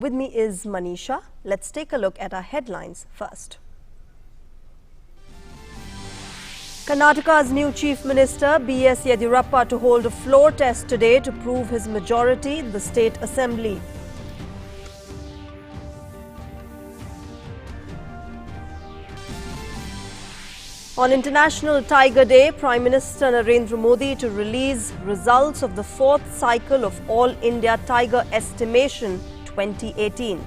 With me is Manisha. Let's take a look at our headlines first. Karnataka's new Chief Minister BS Yediyurappa to hold a floor test today to prove his majority in the State Assembly. On International Tiger Day, Prime Minister Narendra Modi to release results of the fourth cycle of All India Tiger Estimation 2018.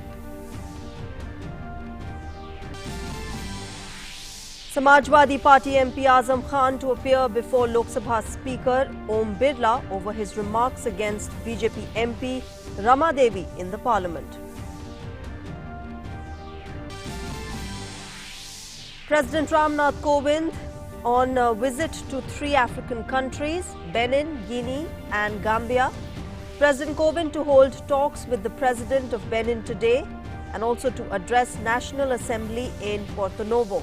Samajwadi Party MP Azam Khan to appear before Lok Sabha Speaker Om Birla over his remarks against BJP MP Rama Devi in the Parliament. President Ramnath Kovind on a visit to 3 African countries, Benin, Guinea and Gambia. President Kovind to hold talks with the President of Benin today and also to address National Assembly in Porto Novo.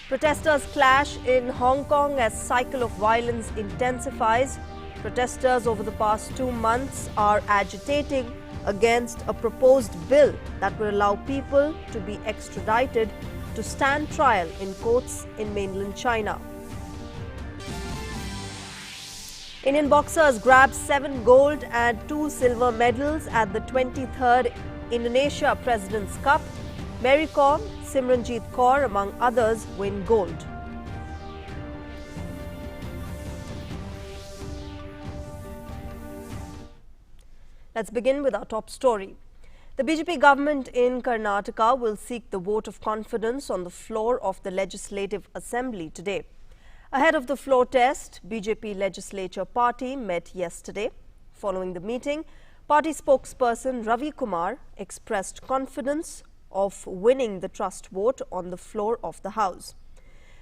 Protesters clash in Hong Kong as cycle of violence intensifies. Protesters over the past 2 months are agitating against a proposed bill that will allow people to be extradited to stand trial in courts in mainland China. Indian boxers grabbed 7 gold and 2 silver medals at the 23rd Indonesia President's Cup. Mary Kom, Simranjeet Kaur among others win gold. Let's begin with our top story. The BJP government in Karnataka will seek the vote of confidence on the floor of the Legislative Assembly today. Ahead of the floor test, BJP Legislature Party met yesterday. Following the meeting, party spokesperson Ravi Kumar expressed confidence of winning the trust vote on the floor of the House.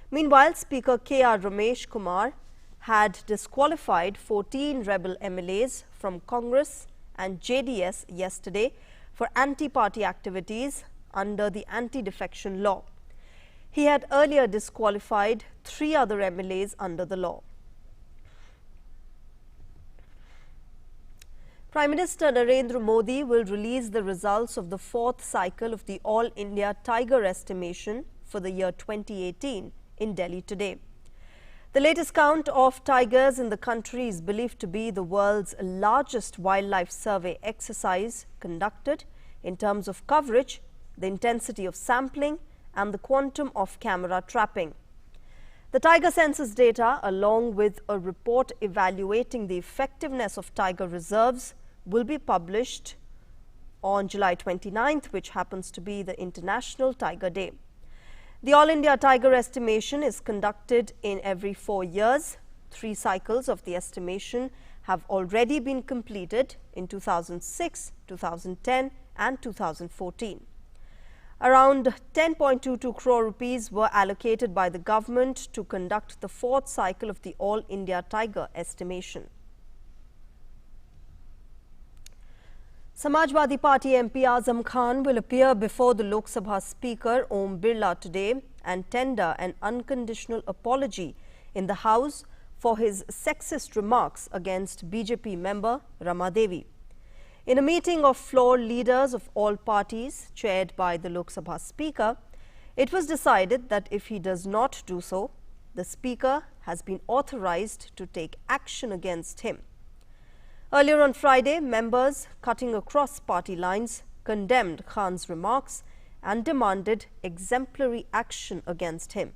Meanwhile, Speaker K.R. Ramesh Kumar had disqualified 14 rebel MLAs from Congress and JDS yesterday for anti-party activities under the anti-defection law. He had earlier disqualified 3 other MLAs under the law. Prime Minister Narendra Modi will release the results of the 4th cycle of the All India Tiger Estimation for the year 2018 in Delhi today. The latest count of tigers in the country is believed to be the world's largest wildlife survey exercise conducted in terms of coverage, the intensity of sampling and the quantum of camera trapping. The tiger census data, along with a report evaluating the effectiveness of tiger reserves, will be published on July 29th, which happens to be the International Tiger Day. The All India Tiger Estimation is conducted in every 4 years. 3 cycles of the estimation have already been completed in 2006, 2010 and 2014. Around 10.22 crore rupees were allocated by the government to conduct the 4th cycle of the All India Tiger Estimation. Samajwadi Party MP Azam Khan will appear before the Lok Sabha Speaker Om Birla today and tender an unconditional apology in the House for his sexist remarks against BJP member Rama Devi. In a meeting of floor leaders of all parties chaired by the Lok Sabha Speaker, it was decided that if he does not do so, the Speaker has been authorized to take action against him. Earlier on Friday, members cutting across party lines condemned Khan's remarks and demanded exemplary action against him.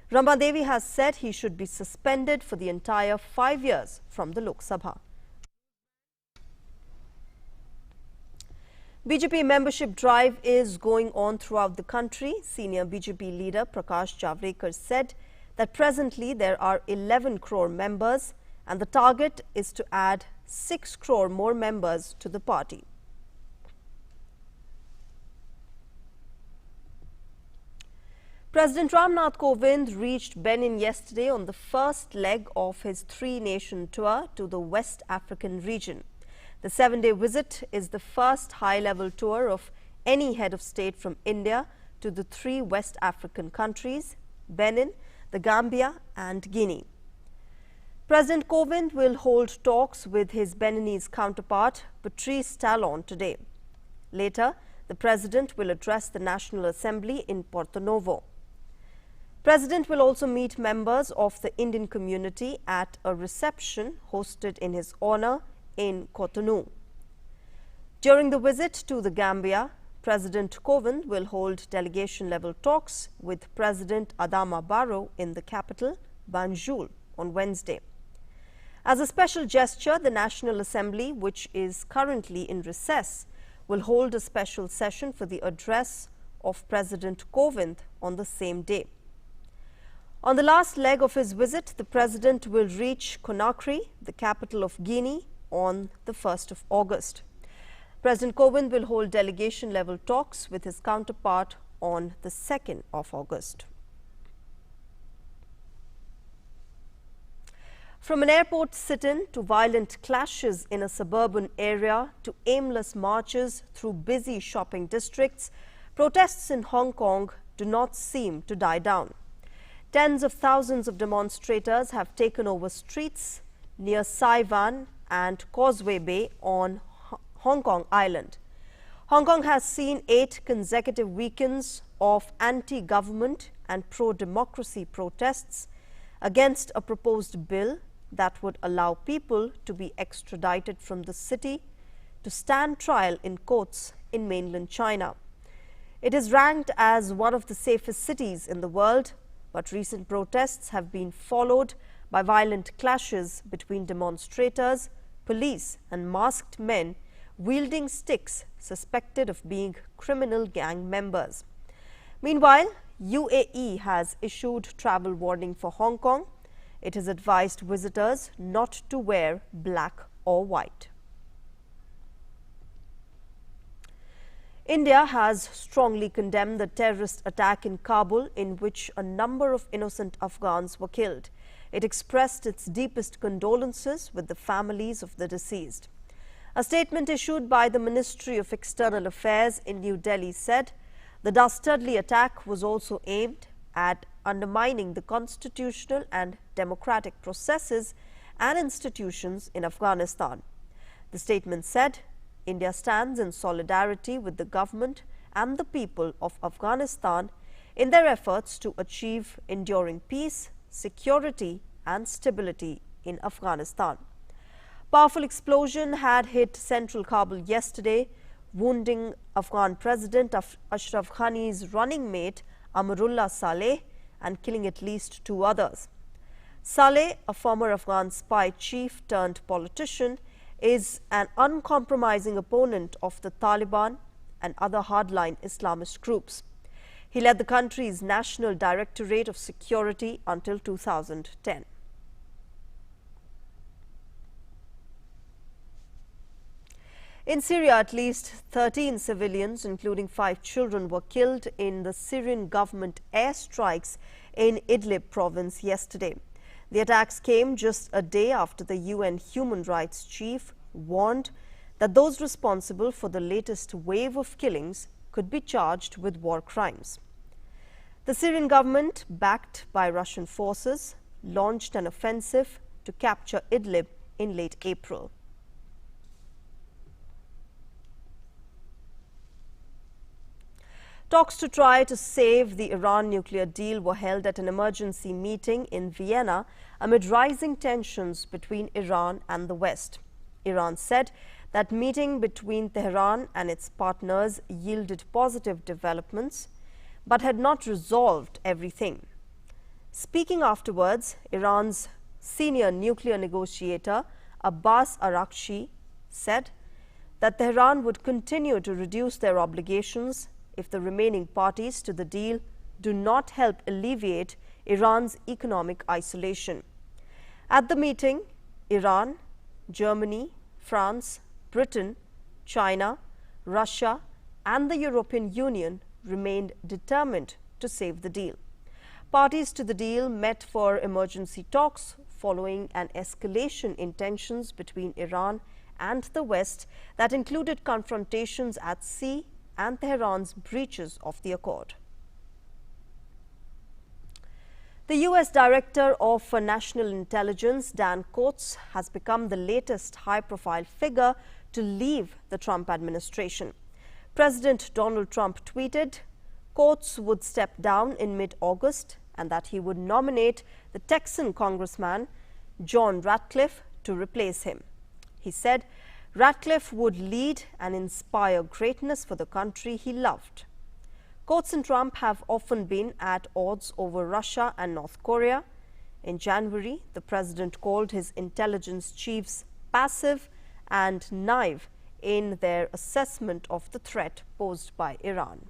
Rama Devi has said he should be suspended for the entire 5 years from the Lok Sabha. BJP membership drive is going on throughout the country. Senior BJP leader Prakash Javadekar said that presently there are 11 crore members and the target is to add 6 crore more members to the party. President Ramnath Kovind reached Benin yesterday on the first leg of his 3-nation tour to the West African region. The 7-day visit is the first high-level tour of any head of state from India to the 3 West African countries, Benin, the Gambia and Guinea. President Kovind will hold talks with his Beninese counterpart, Patrice Talon, today. Later, the President will address the National Assembly in Porto Novo. President will also meet members of the Indian community at a reception hosted in his honor in Cotonou. During the visit to the Gambia, President Kovind will hold delegation-level talks with President Adama Barrow in the capital, Banjul, on Wednesday. As a special gesture, the National Assembly, which is currently in recess, will hold a special session for the address of President Kovind on the same day. On the last leg of his visit, the President will reach Conakry, the capital of Guinea, on the 1st of August. President Kovind will hold delegation-level talks with his counterpart on the 2nd of August. From an airport sit-in to violent clashes in a suburban area to aimless marches through busy shopping districts, protests in Hong Kong do not seem to die down. Tens of thousands of demonstrators have taken over streets near Sai Wan and Causeway Bay on Hong Kong Island. Hong Kong has seen 8 consecutive weekends of anti-government and pro-democracy protests against a proposed bill that would allow people to be extradited from the city to stand trial in courts in mainland China. It is ranked as one of the safest cities in the world, but recent protests have been followed by violent clashes between demonstrators, police and masked men wielding sticks suspected of being criminal gang members. Meanwhile, UAE has issued travel warning for Hong Kong. It has advised visitors not to wear black or white. India has strongly condemned the terrorist attack in Kabul, in which a number of innocent Afghans were killed. It expressed its deepest condolences with the families of the deceased. A statement issued by the Ministry of External Affairs in New Delhi said the dastardly attack was also aimed at undermining the constitutional and democratic processes and institutions in Afghanistan. The statement said, India stands in solidarity with the government and the people of Afghanistan in their efforts to achieve enduring peace, security and stability in Afghanistan. Powerful explosion had hit central Kabul yesterday, wounding Afghan President Ashraf Ghani's running mate Amarullah Saleh and killing at least 2 others. Saleh, a former Afghan spy chief turned politician, is an uncompromising opponent of the Taliban and other hardline Islamist groups. He led the country's National Directorate of Security until 2010. In Syria, at least 13 civilians, including 5 children, were killed in the Syrian government airstrikes in Idlib province yesterday. The attacks came just a day after the UN human rights chief warned that those responsible for the latest wave of killings could be charged with war crimes. The Syrian government, backed by Russian forces, launched an offensive to capture Idlib in late April. Talks to try to save the Iran nuclear deal were held at an emergency meeting in Vienna amid rising tensions between Iran and the West. Iran said that meeting between Tehran and its partners yielded positive developments, but had not resolved everything. Speaking afterwards, Iran's senior nuclear negotiator Abbas Araghchi said that Tehran would continue to reduce their obligations if the remaining parties to the deal do not help alleviate Iran's economic isolation. At the meeting, Iran, Germany, France, Britain, China, Russia and the European Union remained determined to save the deal. Parties to the deal met for emergency talks following an escalation in tensions between Iran and the West that included confrontations at sea and Tehran's breaches of the accord. The U.S. Director of National Intelligence, Dan Coats, has become the latest high-profile figure to leave the Trump administration. President Donald Trump tweeted Coats would step down in mid-August and that he would nominate the Texan Congressman John Ratcliffe to replace him. He said Ratcliffe would lead and inspire greatness for the country he loved. Coats and Trump have often been at odds over Russia and North Korea. In January, the president called his intelligence chiefs passive and naive in their assessment of the threat posed by Iran.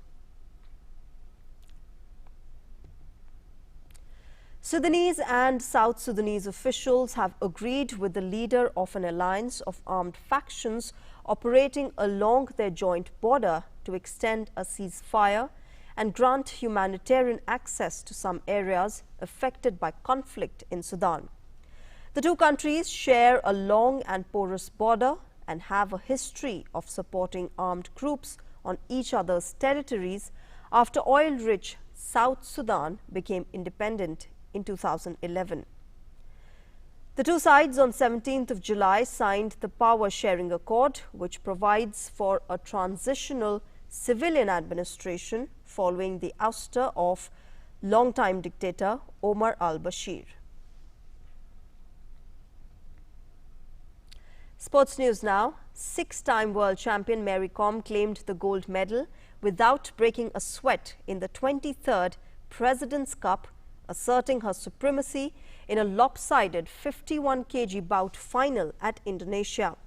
Sudanese and South Sudanese officials have agreed with the leader of an alliance of armed factions operating along their joint border to extend a ceasefire and grant humanitarian access to some areas affected by conflict in Sudan. The two countries share a long and porous border and have a history of supporting armed groups on each other's territories after oil-rich South Sudan became independent in 2011. The two sides on 17th of July signed the Power Sharing Accord, which provides for a transitional civilian administration following the ouster of longtime dictator Omar al-Bashir. Sports news now. Six-time world champion Mary Kom claimed the gold medal without breaking a sweat in the 23rd President's Cup, asserting her supremacy in a lopsided 51 kg bout final at Indonesia.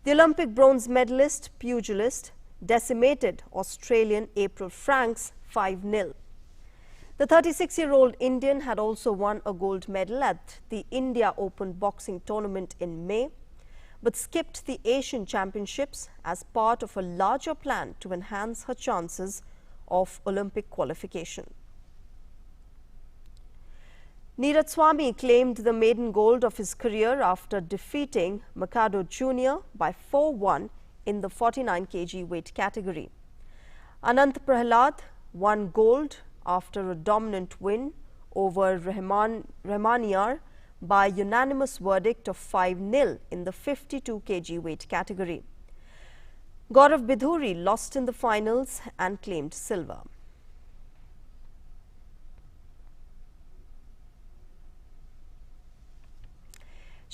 The Olympic bronze medalist pugilist decimated Australian April Franks 5-0. The 36-year-old Indian had also won a gold medal at the India Open boxing tournament in May, but skipped the Asian Championships as part of a larger plan to enhance her chances of Olympic qualification. Neeraj Swami claimed the maiden gold of his career after defeating Mikado Jr. by 4-1 in the 49 kg weight category. Anant Prahlad won gold after a dominant win over Rahmaniyar by unanimous verdict of 5-0 in the 52 kg weight category. Gaurav Bidhuri lost in the finals and claimed silver.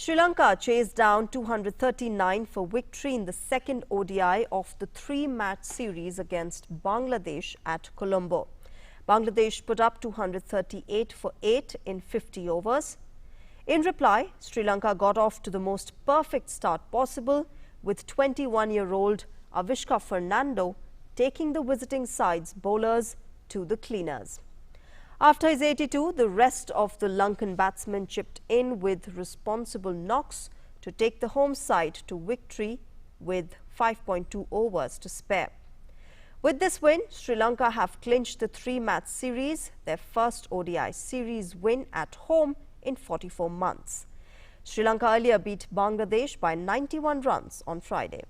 Sri Lanka chased down 239 for victory in the second ODI of the three-match series against Bangladesh at Colombo. Bangladesh put up 238 for 8 in 50 overs. In reply, Sri Lanka got off to the most perfect start possible, with 21-year-old Avishka Fernando taking the visiting side's bowlers to the cleaners. After his 82, the rest of the Lankan batsmen chipped in with responsible knocks to take the home side to victory with 5.2 overs to spare. With this win, Sri Lanka have clinched the three-match series, their first ODI series win at home in 44 months. Sri Lanka earlier beat Bangladesh by 91 runs on Friday.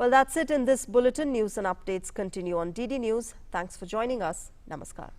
Well, that's it in this bulletin. News and updates continue on DD News. Thanks for joining us. Namaskar.